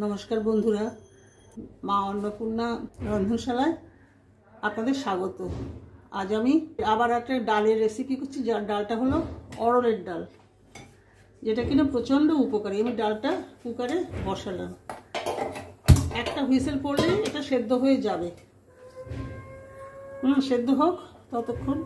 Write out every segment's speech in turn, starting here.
নমস্কার বন্ধুরা, মা অন্নপূর্ণা রন্ধনশালায় আপনাদের স্বাগত। আজ আমি আবার একটা ডালের রেসিপি করছি, যার ডালটা হলো অড়হরের ডাল, যেটা কিনা প্রচণ্ড উপকারী। আমি ডালটা কুকারে বসালাম, একটা হুইসেল পড়লেই এটা সেদ্ধ হয়ে যাবে। সেদ্ধ হোক ততক্ষণ।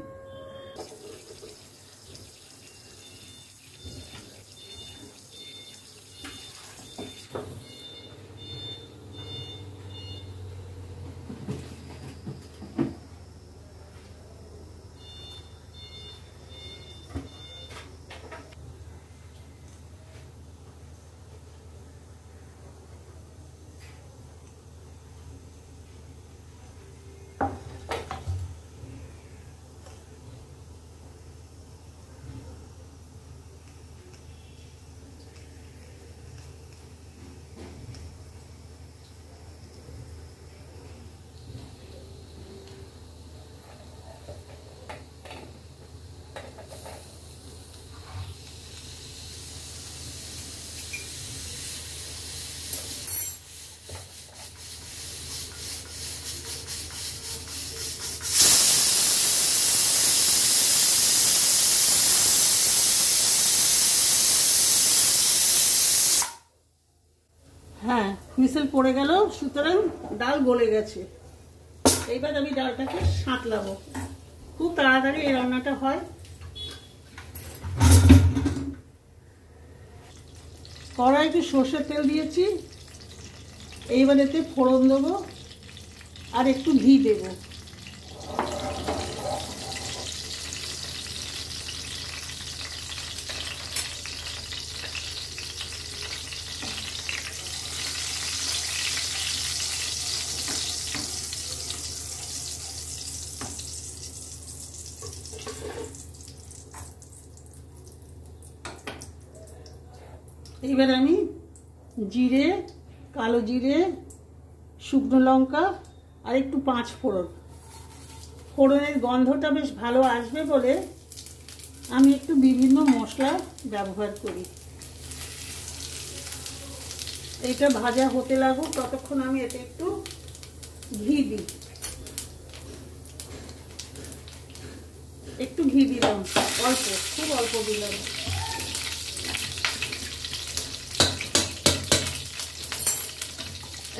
হ্যাঁ, হুইসেল পড়ে গেল, সুতরাং ডাল গলে গেছে। এইবার আমি ডালটাকে সাঁতলাবো। খুব তাড়াতাড়ি এই রান্নাটা হয়। কড়াইতে সর্ষের তেল দিয়েছি, এইবার এতে ফোড়ন দেবো আর একটু ঘি দেবো। এবার আমি জিরে, কালো জিরে, শুকনো লঙ্কা আর একটু পাঁচ ফোড়ন, ফোড়নের গন্ধটা বেশ ভালো আসবে বলে আমি একটু বিভিন্ন মশলা ব্যবহার করি। এটা ভাজা হতে লাগুক, ততক্ষণ আমি এতে একটু ঘি দিই। একটু ঘি দিলাম, অল্প, খুব অল্প দিলাম।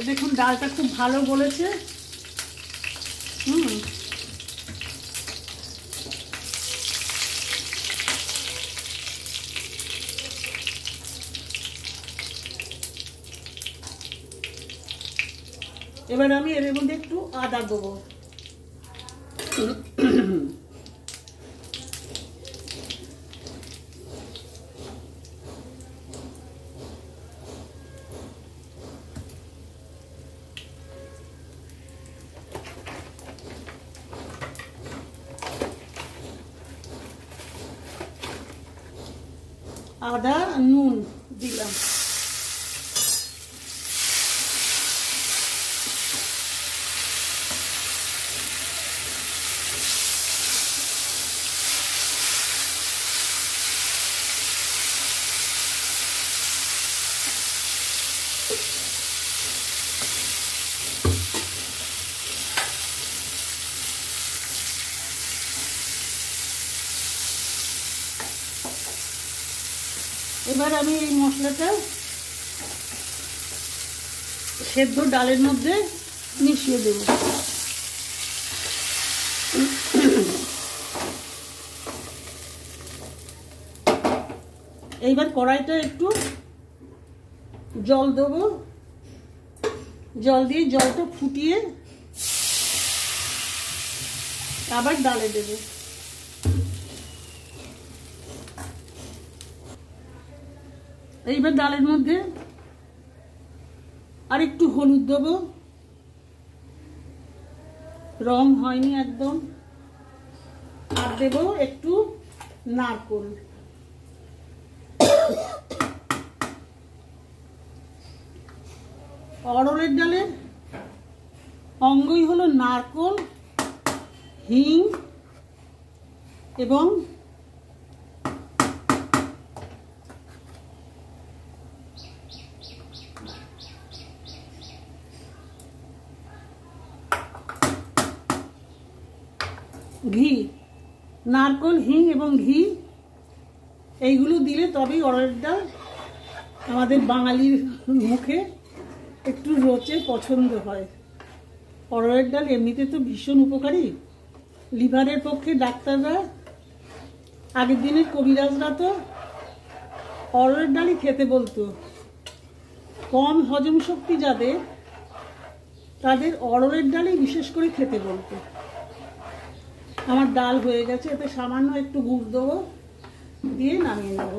দেখুন ডালটা খুব ভালো গলেছে। এবার আমি এর মধ্যে একটু আদা দেবো। আদা, নুন দিলাম। এবার আমি এই মশলাটা সেদ্ধ ডালের মধ্যে মিশিয়ে দেব। এইবার কড়াইটা একটু জল দেবো, জল দিয়ে জলটা ফুটিয়ে আবার ডালে দেবো। এইবার ডালের মধ্যে আর একটু হলুদ দেবো, রং হয়নি একদম। আর দেবো একটু নারকেল। অড়হরের ডালের অঙ্গই হলো নারকেল, হিং এবং ঘি, নারকোল, হিং এবং ঘি এইগুলো দিলে তবেই অড়হরের ডাল আমাদের বাঙালির মুখে একটু রোচে, পছন্দ হয়। অড়হরের ডাল এমনিতে তো ভীষণ উপকারী। লিভারের পক্ষে ডাক্তাররা, আগের দিনের কবিরাজরা তো অড়হরের ডালই খেতে বলতো। কম হজম শক্তি যাদের, তাদের অড়হরের ডালই বিশেষ করে খেতে বলতো। আমার ডাল হয়ে গেছে, এতে সামান্য একটু গুড় দেবো, দিয়ে নামিয়ে নেব।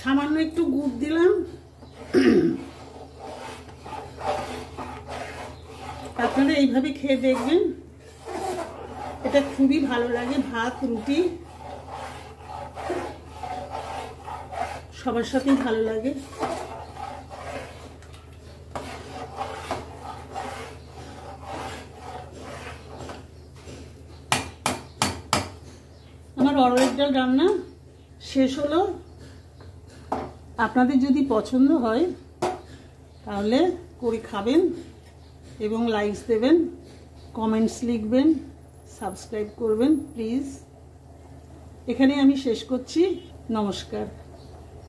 সামান্য একটু গুড় দিলাম। আপনারা এইভাবে খেয়ে দেখবেন, এটা খুবই ভালো লাগে। ভাত, রুটি সবার সাথেই ভালো লাগে। আমার অড়হরের ডাল রান্না শেষ হলো। আপনাদের যদি পছন্দ হয় তাহলে করে খাবেন এবং লাইকস দেবেন, কমেন্টস লিখবেন, সাবস্ক্রাইব করবেন প্লিজ। এখানে আমি শেষ করছি। নমস্কার।